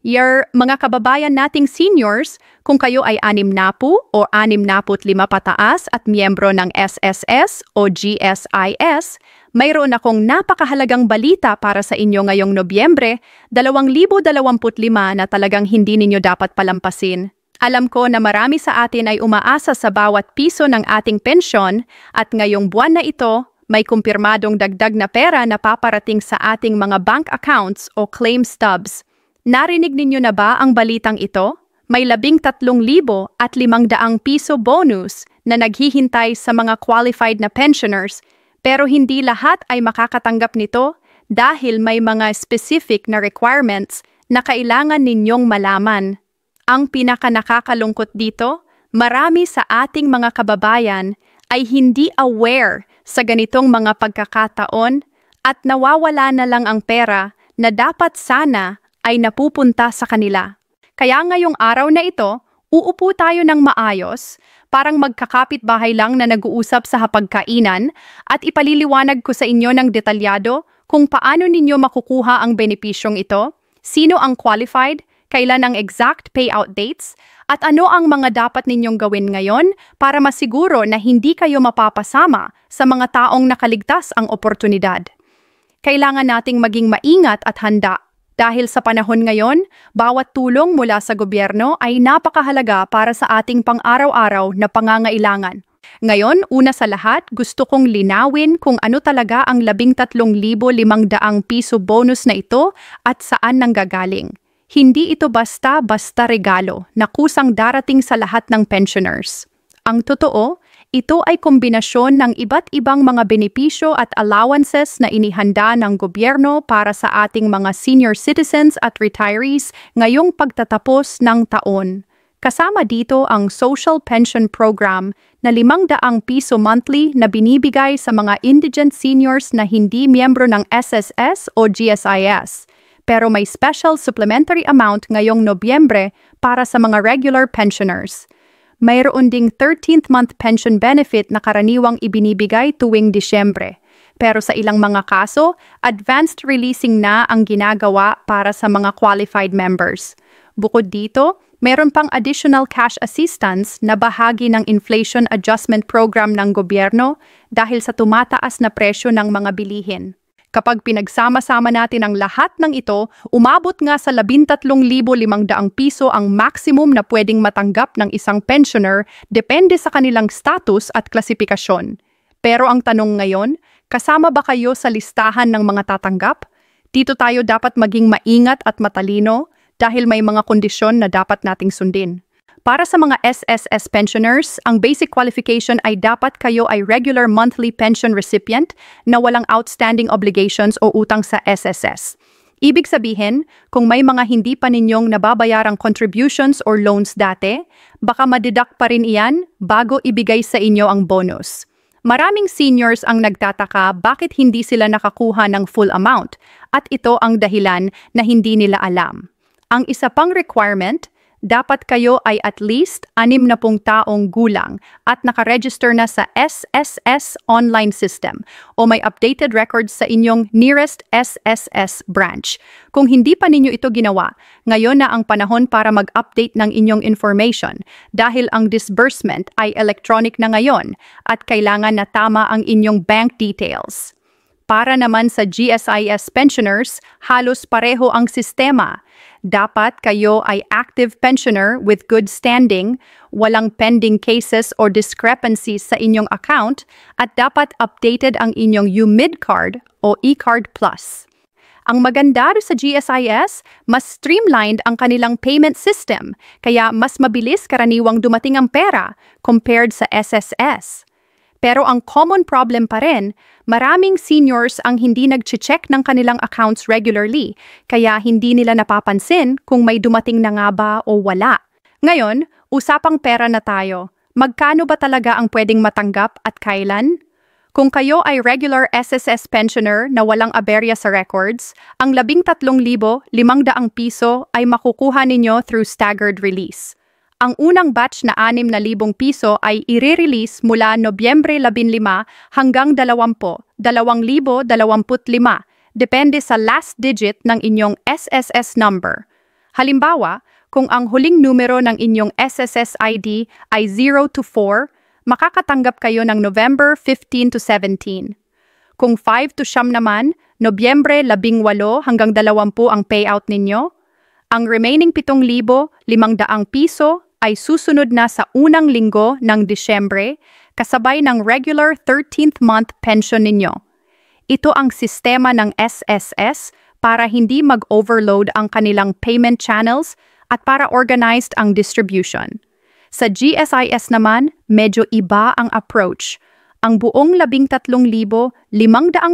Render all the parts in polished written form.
Mga kababayan nating seniors, kung kayo ay 60 o 65 pataas at miyembro ng SSS o GSIS, mayroon akong napakahalagang balita para sa inyo ngayong Nobyembre 2025 na talagang hindi ninyo dapat palampasin. Alam ko na marami sa atin ay umaasa sa bawat piso ng ating pensyon at ngayong buwan na ito, may kumpirmadong dagdag na pera na paparating sa ating mga bank accounts o claim stubs. Narinig ninyo na ba ang balitang ito? May 13,500 piso bonus na naghihintay sa mga qualified na pensioners, pero hindi lahat ay makakatanggap nito dahil may mga specific na requirements na kailangan ninyong malaman. Ang pinaka-nakakalungkot dito, marami sa ating mga kababayan ay hindi aware sa ganitong mga pagkakataon at nawawala na lang ang pera na dapat sana ay napupunta sa kanila. Kaya ngayong araw na ito, uupo tayo ng maayos, parang magkakapit-bahay lang na nag-uusap sa hapagkainan at ipaliliwanag ko sa inyo ng detalyado kung paano ninyo makukuha ang benepisyong ito, sino ang qualified, kailan ang exact payout dates, at ano ang mga dapat ninyong gawin ngayon para masiguro na hindi kayo mapapasama sa mga taong nakaligtas ang oportunidad. Kailangan nating maging maingat at handa. Dahil sa panahon ngayon, bawat tulong mula sa gobyerno ay napakahalaga para sa ating pang-araw-araw na pangangailangan. Ngayon, una sa lahat, gusto kong linawin kung ano talaga ang 13,500 piso bonus na ito at saan nanggagaling. Hindi ito basta-basta regalo na kusang darating sa lahat ng pensioners. Ang totoo, ito ay kombinasyon ng iba't ibang mga benepisyo at allowances na inihanda ng gobyerno para sa ating mga senior citizens at retirees ngayong pagtatapos ng taon. Kasama dito ang Social Pension Program na 500 piso monthly na binibigay sa mga indigent seniors na hindi miyembro ng SSS o GSIS. Pero may special supplementary amount ngayong Nobyembre para sa mga regular pensioners. Mayroon ding 13th month pension benefit na karaniwang ibinibigay tuwing Disyembre. Pero sa ilang mga kaso, advanced releasing na ang ginagawa para sa mga qualified members. Bukod dito, meron pang additional cash assistance na bahagi ng Inflation Adjustment Program ng gobyerno dahil sa tumataas na presyo ng mga bilihin. Kapag pinagsama-sama natin ang lahat ng ito, umabot nga sa 13,500 piso ang maximum na pwedeng matanggap ng isang pensioner depende sa kanilang status at klasifikasyon. Pero ang tanong ngayon, kasama ba kayo sa listahan ng mga tatanggap? Dito tayo dapat maging maingat at matalino dahil may mga kondisyon na dapat nating sundin. Para sa mga SSS pensioners, ang basic qualification ay dapat kayo ay regular monthly pension recipient na walang outstanding obligations o utang sa SSS. Ibig sabihin, kung may mga hindi pa ninyong nababayarang contributions or loans dati, baka madidak pa rin iyan bago ibigay sa inyo ang bonus. Maraming seniors ang nagtataka bakit hindi sila nakakuha ng full amount at ito ang dahilan na hindi nila alam. Ang isa pang requirement, dapat kayo ay at least 60 taong gulang at nakaregister na sa SSS online system o may updated records sa inyong nearest SSS branch. Kung hindi pa ninyo ito ginawa, ngayon na ang panahon para mag-update ng inyong information dahil ang disbursement ay electronic na ngayon at kailangan na tama ang inyong bank details. Para naman sa GSIS pensioners, halos pareho ang sistema. Dapat kayo ay active pensioner with good standing, walang pending cases or discrepancies sa inyong account, at dapat updated ang inyong UMID card o eCard Plus. Ang maganda sa GSIS, mas streamlined ang kanilang payment system, kaya mas mabilis karaniwang dumating ang pera compared sa SSS. Pero ang common problem pa rin, maraming seniors ang hindi nag-check ng kanilang accounts regularly, kaya hindi nila napapansin kung may dumating na nga ba o wala. Ngayon, usapang pera na tayo. Magkano ba talaga ang pwedeng matanggap at kailan? Kung kayo ay regular SSS pensioner na walang aberya sa records, ang 13,500 piso ay makukuha ninyo through staggered release. Ang unang batch na 6,000 piso ay i-release mula Nobyembre 15 hanggang 2025, depende sa last digit ng inyong SSS number. Halimbawa, kung ang huling numero ng inyong SSS ID ay 0 to 4, makakatanggap kayo ng November 15 to 17. Kung 5 to siyam naman, Nobyembre 18 hanggang 20 ang payout ninyo. Ang remaining 7,500 piso ay susunod na sa unang linggo ng Disyembre, kasabay ng regular 13th month pension ninyo. Ito ang sistema ng SSS para hindi mag-overload ang kanilang payment channels at para organized ang distribution. Sa GSIS naman, medyo iba ang approach. Ang buong 13,500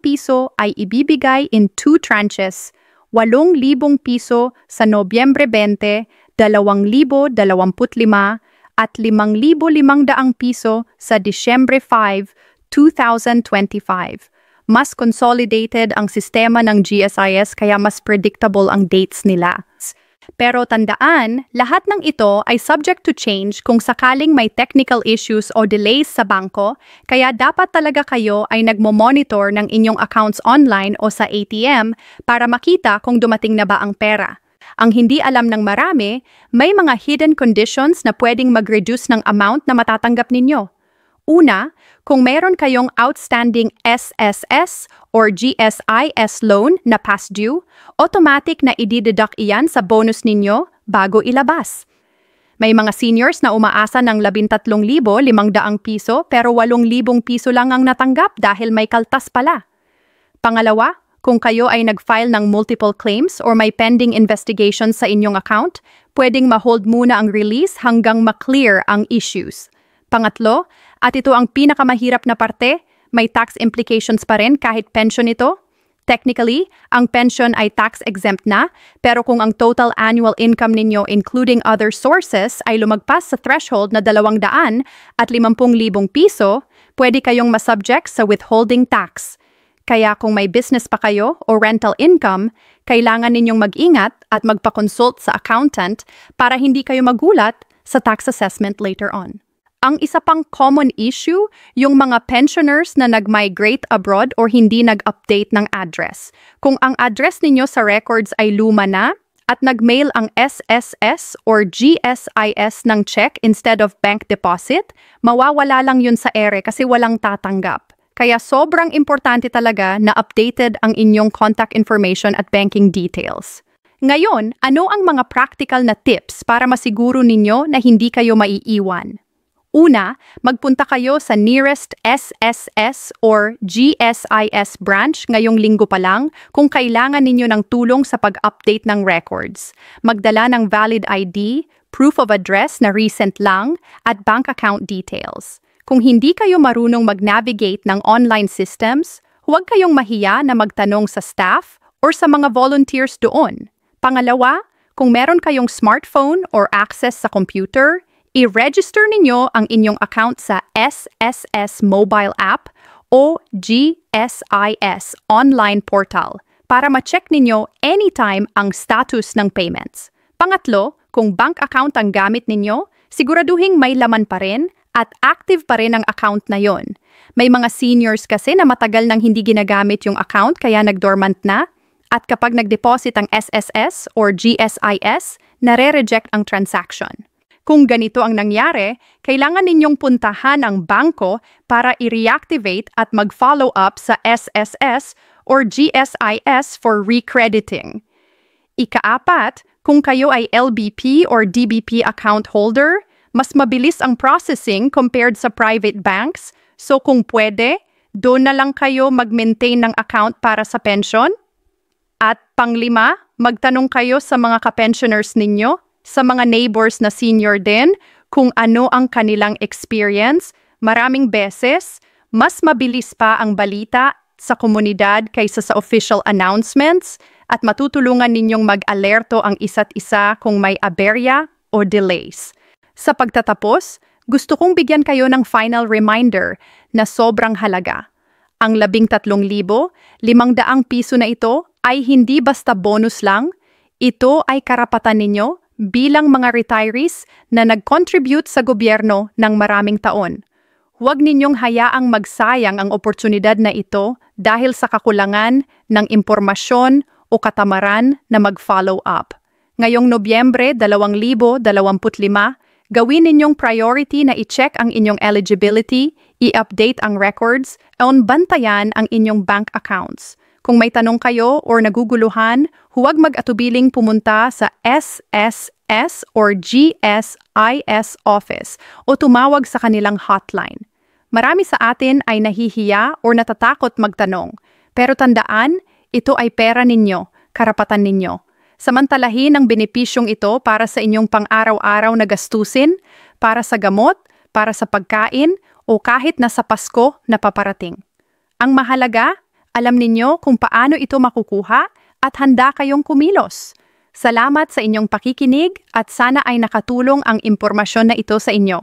piso ay ibibigay in 2 tranches, 8,000 piso sa Nobyembre 20, 2,025 at 5,500 piso sa Disyembre 5, 2025. Mas consolidated ang sistema ng GSIS kaya mas predictable ang dates nila. Pero tandaan, lahat ng ito ay subject to change kung sakaling may technical issues o delays sa bangko, kaya dapat talaga kayo ay nagmo-monitor ng inyong accounts online o sa ATM para makita kung dumating na ba ang pera. Ang hindi alam ng marami, may mga hidden conditions na pwedeng mag-reduce ng amount na matatanggap ninyo. Una, kung mayroon kayong outstanding SSS or GSIS loan na past due, automatic na i-deduct iyan sa bonus ninyo bago ilabas. May mga seniors na umaasa ng 13,500 piso pero 8,000 piso lang ang natanggap dahil may kaltas pala. Pangalawa, kung kayo ay nag-file ng multiple claims or may pending investigation sa inyong account, pwedeng ma-hold muna ang release hanggang ma-clear ang issues. Pangatlo, at ito ang pinakamahirap na parte, may tax implications pa rin kahit pension ito. Technically, ang pension ay tax-exempt na, pero kung ang total annual income ninyo including other sources ay lumagpas sa threshold na 200 at 50,000 piso, pwede kayong masubject sa withholding tax. Kaya kung may business pa kayo o rental income, kailangan ninyong mag-ingat at magpa-consult sa accountant para hindi kayo magulat sa tax assessment later on. Ang isa pang common issue, yung mga pensioners na nag-migrate abroad or hindi nag-update ng address. Kung ang address ninyo sa records ay luma na at nag-mail ang SSS or GSIS ng check instead of bank deposit, mawawala lang yun sa ere kasi walang tatanggap. Kaya sobrang importante talaga na updated ang inyong contact information at banking details. Ngayon, ano ang mga practical na tips para masiguro ninyo na hindi kayo maiiwan? Una, magpunta kayo sa nearest SSS or GSIS branch ngayong linggo pa lang kung kailangan ninyo ng tulong sa pag-update ng records. Magdala ng valid ID, proof of address na recent lang, at bank account details. Kung hindi kayo marunong mag-navigate ng online systems, huwag kayong mahiya na magtanong sa staff or sa mga volunteers doon. Pangalawa, kung meron kayong smartphone or access sa computer, i-register ninyo ang inyong account sa SSS mobile app o GSIS online portal para ma-check ninyo anytime ang status ng payments. Pangatlo, kung bank account ang gamit ninyo, siguraduhing may laman pa rin at active pa rin ang account na yon. May mga seniors kasi na matagal nang hindi ginagamit yung account kaya nag-dormant na, at kapag nag-deposit ang SSS or GSIS, nare-reject ang transaction. Kung ganito ang nangyari, kailangan ninyong puntahan ang bangko para i-reactivate at mag-follow up sa SSS or GSIS for recrediting. Ikaapat, kung kayo ay LBP or DBP account holder, mas mabilis ang processing compared sa private banks, so kung pwede, doon na lang kayo mag-maintain ng account para sa pension. At panglima, magtanong kayo sa mga ka-pensioners ninyo, sa mga neighbors na senior din, kung ano ang kanilang experience. Maraming beses, mas mabilis pa ang balita sa komunidad kaysa sa official announcements at matutulungan ninyong mag-alerto ang isa't isa kung may aberya o delays. Sa pagtatapos, gusto kong bigyan kayo ng final reminder na sobrang halaga. Ang 13,500 piso na ito ay hindi basta bonus lang, ito ay karapatan ninyo bilang mga retirees na nag-contribute sa gobyerno ng maraming taon. Huwag ninyong hayaang magsayang ang oportunidad na ito dahil sa kakulangan ng impormasyon o katamaran na mag-follow up. Ngayong Nobyembre 2025, gawin ninyong priority na i-check ang inyong eligibility, i-update ang records, at bantayan ang inyong bank accounts. Kung may tanong kayo or naguguluhan, huwag mag-atubiling pumunta sa SSS or GSIS office o tumawag sa kanilang hotline. Marami sa atin ay nahihiya o natatakot magtanong. Pero tandaan, ito ay pera ninyo, karapatan ninyo. Samantalahin ang benepisyong ito para sa inyong pang-araw-araw na gastusin, para sa gamot, para sa pagkain, o kahit na sa Pasko na paparating. Ang mahalaga, alam ninyo kung paano ito makukuha at handa kayong kumilos. Salamat sa inyong pakikinig at sana ay nakatulong ang impormasyon na ito sa inyo.